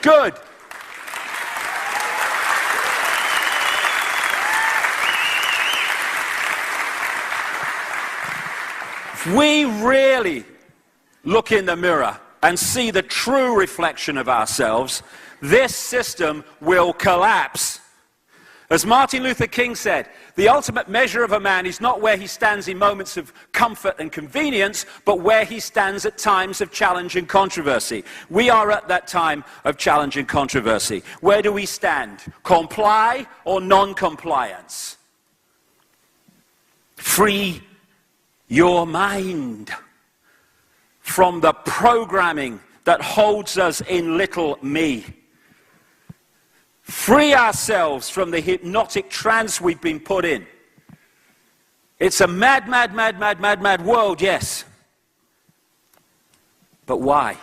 Good. If we really look in the mirror and see the true reflection of ourselves, this system will collapse. As Martin Luther King said, the ultimate measure of a man is not where he stands in moments of comfort and convenience, but where he stands at times of challenge and controversy. We are at that time of challenge and controversy. Where do we stand? Comply or non-compliance? Free your mind from the programming that holds us in little me. Free ourselves from the hypnotic trance we've been put in. It's a mad, mad, mad, mad, mad, mad world, yes. But why?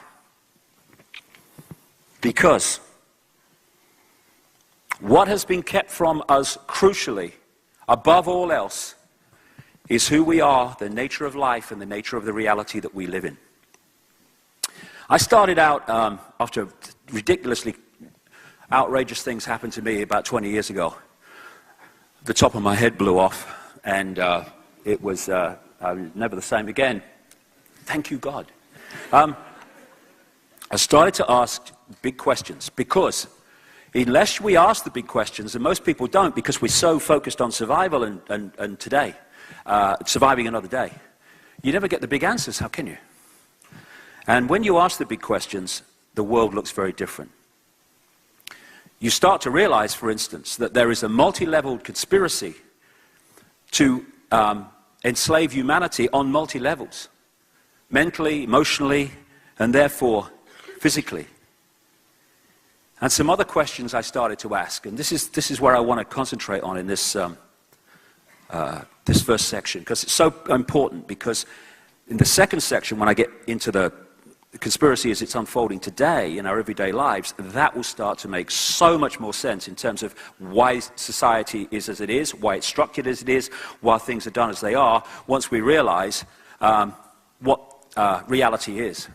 Because what has been kept from us crucially, above all else, is who we are, the nature of life, and the nature of the reality that we live in. I started out after ridiculously outrageous things happened to me about 20 years ago. The top of my head blew off, and it was never the same again. Thank you, God. I started to ask big questions, because unless we ask the big questions, and most people don't, because we're so focused on survival and today, surviving another day, you never get the big answers, how can you? And when you ask the big questions, the world looks very different. You start to realize, for instance, that there is a multi-leveled conspiracy to enslave humanity on multi-levels, mentally, emotionally, and therefore physically. And some other questions I started to ask, and this is where I want to concentrate on in this this first section, because it's so important. Because in the second section, when I get into the conspiracy as it's unfolding today in our everyday lives, that will start to make so much more sense in terms of why society is as it is, why it's structured as it is, why things are done as they are, once we realize what reality is.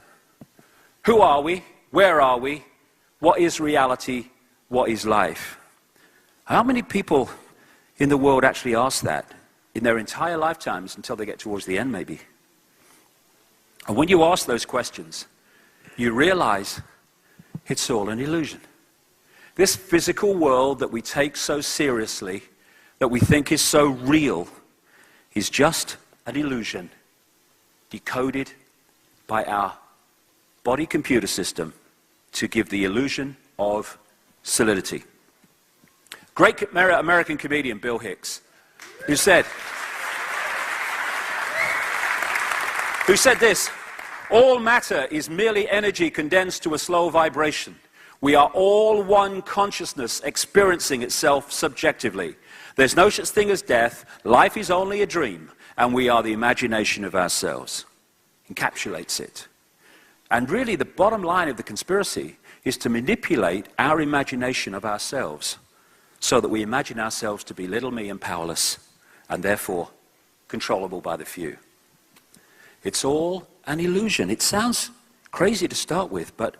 Who are we? Where are we? What is reality? What is life? How many people in the world actually ask that in their entire lifetimes until they get towards the end, maybe? And when you ask those questions, you realize it's all an illusion. This physical world that we take so seriously, that we think is so real, is just an illusion decoded by our body computer system to give the illusion of solidity. Great American comedian Bill Hicks, who said this: all matter is merely energy condensed to a slow vibration. We are all one consciousness experiencing itself subjectively. There's no such thing as death. Life is only a dream, and we are the imagination of ourselves. Encapsulates it. And really the bottom line of the conspiracy is to manipulate our imagination of ourselves so that we imagine ourselves to be little me and powerless, and therefore controllable by the few. It's all an illusion. It sounds crazy to start with, but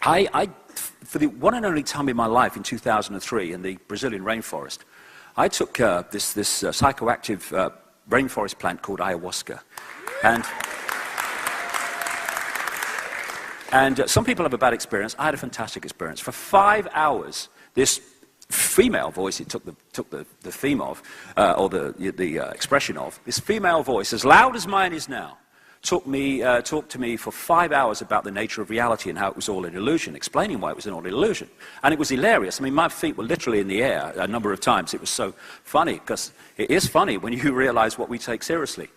for the one and only time in my life, in 2003, in the Brazilian rainforest, I took this psychoactive rainforest plant called ayahuasca. And some people have a bad experience. I had a fantastic experience. For 5 hours, this female voice, it took the theme of, or the expression of, this female voice, as loud as mine is now, talked to me for 5 hours about the nature of reality and how it was all an illusion, explaining why it was an all an illusion. And it was hilarious. I mean, my feet were literally in the air a number of times. It was so funny, because it is funny when you realize what we take seriously.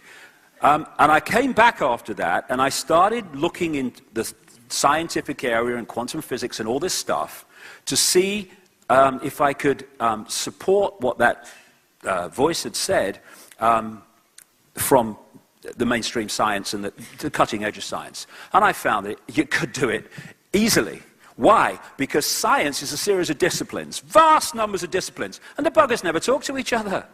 And I came back after that, and I started looking in the scientific area and quantum physics and all this stuff to see if I could support what that voice had said from the mainstream science and the cutting edge of science. And I found that you could do it easily. Why? Because science is a series of disciplines, vast numbers of disciplines, and the buggers never talk to each other.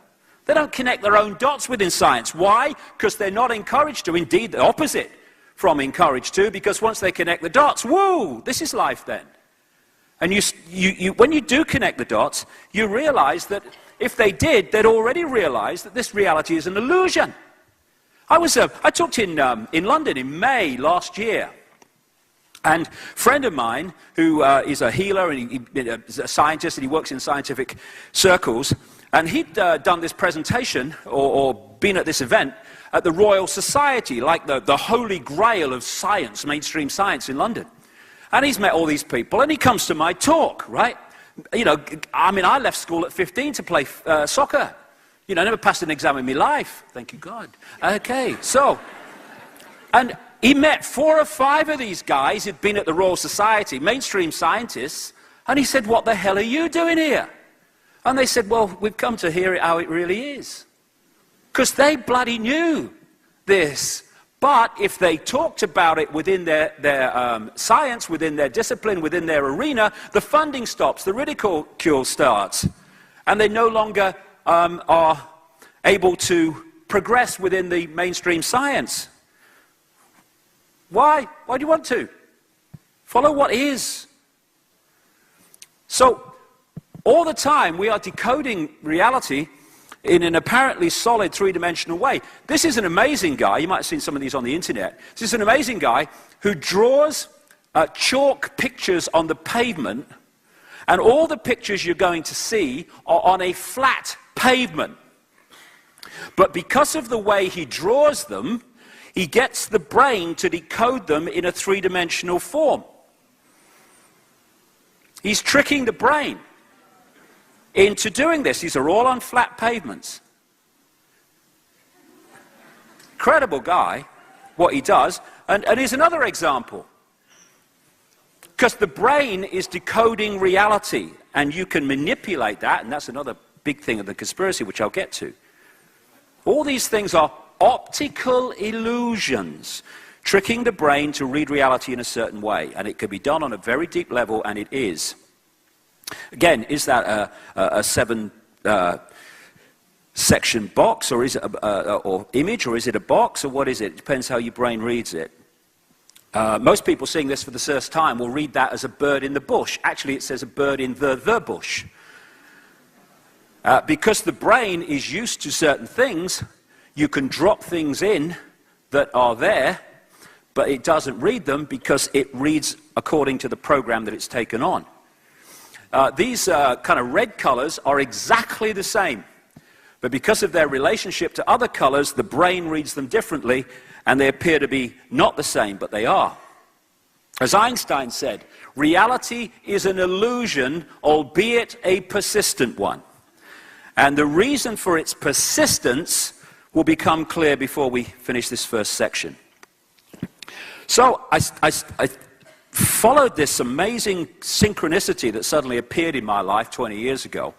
They don't connect their own dots within science. Why? Because they're not encouraged to. Indeed, the opposite. from encouraged to, because once they connect the dots, woo, this is life then. And when you do connect the dots, you realize that if they did, they'd already realized that this reality is an illusion. I talked in London in May last year, and a friend of mine who is a healer and he's a scientist and he works in scientific circles, and he'd done this presentation or been at this event at the Royal Society, like the holy grail of science, mainstream science in London. And he's met all these people, and he comes to my talk, right? You know, I mean, I left school at 15 to play soccer. You know, I never passed an exam in my life. Thank you, God. Okay, so, and he met 4 or 5 of these guys who'd been at the Royal Society, mainstream scientists, and he said, what the hell are you doing here? And they said, well, we've come to hear it how it really is. Because they bloody knew this. But if they talked about it within their science, within their discipline, within their arena, the funding stops, the ridicule starts. And they no longer are able to progress within the mainstream science. Why? Why do you want to? Follow what is. So, all the time we are decoding reality in an apparently solid three-dimensional way. This is an amazing guy. You might have seen some of these on the internet. This is an amazing guy who draws chalk pictures on the pavement, and all the pictures you're going to see are on a flat pavement. But because of the way he draws them, he gets the brain to decode them in a three-dimensional form. He's tricking the brain into doing this. These are all on flat pavements. Incredible guy, what he does. And here's another example. Because the brain is decoding reality, and you can manipulate that, and that's another big thing of the conspiracy, which I'll get to. All these things are optical illusions, tricking the brain to read reality in a certain way, and it can be done on a very deep level, and it is. Again, is that a 7-section box, or is it or image, or is it a box, or what is it? It depends how your brain reads it. Most people seeing this for the first time will read that as a bird in the bush. Actually, it says a bird in the bush. Because the brain is used to certain things, you can drop things in that are there, but it doesn't read them because it reads according to the program that it's taken on. These kind of red colors are exactly the same, but because of their relationship to other colors, the brain reads them differently, and they appear to be not the same, but they are. As Einstein said, reality is an illusion, albeit a persistent one. And the reason for its persistence will become clear before we finish this first section. So I followed this amazing synchronicity that suddenly appeared in my life 20 years ago.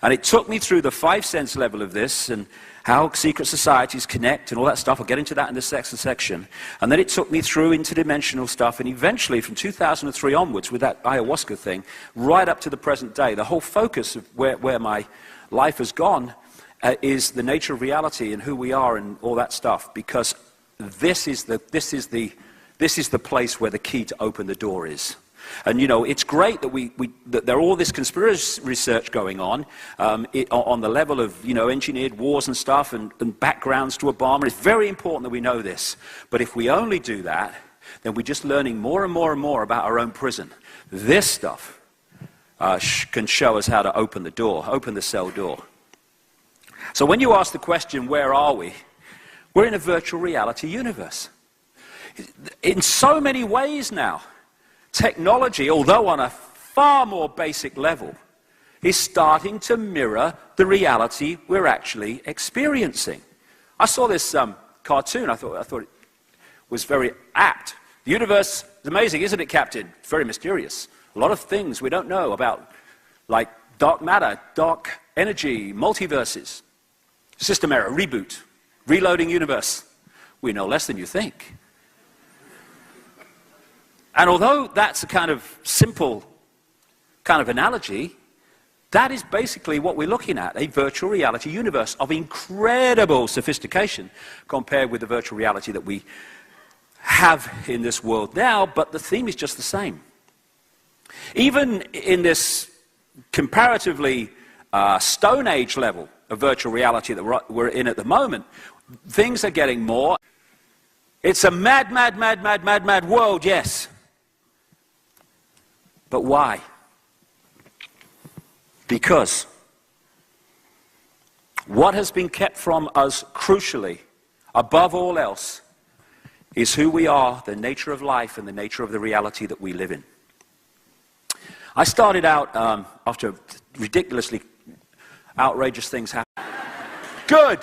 And it took me through the 5-sense level of this and how secret societies connect and all that stuff. I'll get into that in the second section. And then it took me through interdimensional stuff. And eventually, from 2003 onwards, with that ayahuasca thing, right up to the present day, the whole focus of where my life has gone is the nature of reality and who we are and all that stuff. Because this is the place where the key to open the door is. And, you know, it's great that that there are all this conspiracy research going on the level of, you know, engineered wars and stuff and backgrounds to Obama. It's very important that we know this. But if we only do that, then we're just learning more and more and more about our own prison. This stuff can show us how to open the door, open the cell door. So when you ask the question, where are we? We're in a virtual reality universe. In so many ways now, technology, although on a far more basic level, is starting to mirror the reality we're actually experiencing. I saw this cartoon. I thought it was very apt. The universe is amazing, isn't it, Captain? It's very mysterious. A lot of things we don't know about, like dark matter, dark energy, multiverses. System error, reboot, reloading universe. We know less than you think. And although that's a kind of simple kind of analogy, that is basically what we're looking at, a virtual reality universe of incredible sophistication compared with the virtual reality that we have in this world now, but the theme is just the same. Even in this comparatively Stone Age level of virtual reality that we're in at the moment, things are getting more. It's a mad, mad, mad, mad, mad, mad world, yes. But why? Because what has been kept from us crucially, above all else, is who we are, the nature of life, and the nature of the reality that we live in. I started out after ridiculously outrageous things happened. Good.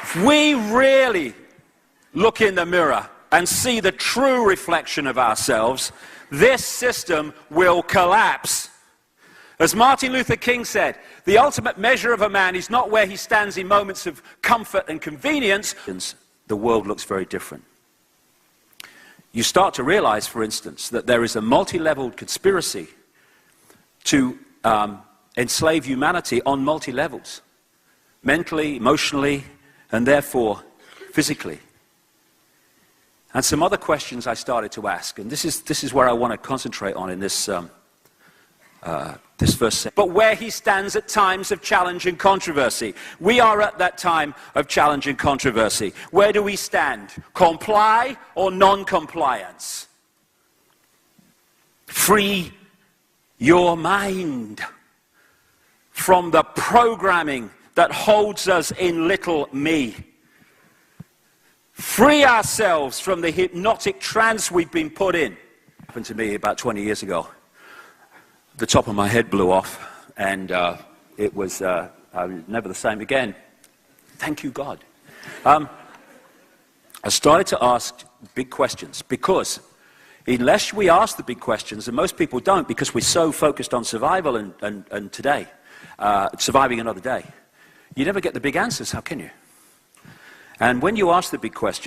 If we really look in the mirror and see the true reflection of ourselves, this system will collapse. As Martin Luther King said, the ultimate measure of a man is not where he stands in moments of comfort and convenience. The world looks very different. You start to realize, for instance, that there is a multi-leveled conspiracy to enslave humanity on multi-levels, mentally, emotionally, and therefore physically. And some other questions I started to ask, and this is where I want to concentrate on in this first section. But where he stands at times of challenge and controversy. We are at that time of challenge and controversy. Where do we stand? Comply or non-compliance? Free your mind from the programming that holds us in little me. Free ourselves from the hypnotic trance we've been put in. It happened to me about 20 years ago. The top of my head blew off, and it was I was never the same again. Thank you, God. I started to ask big questions, because unless we ask the big questions, and most people don't, because we're so focused on survival and today, surviving another day, you never get the big answers. How can you? And when you ask the big questions,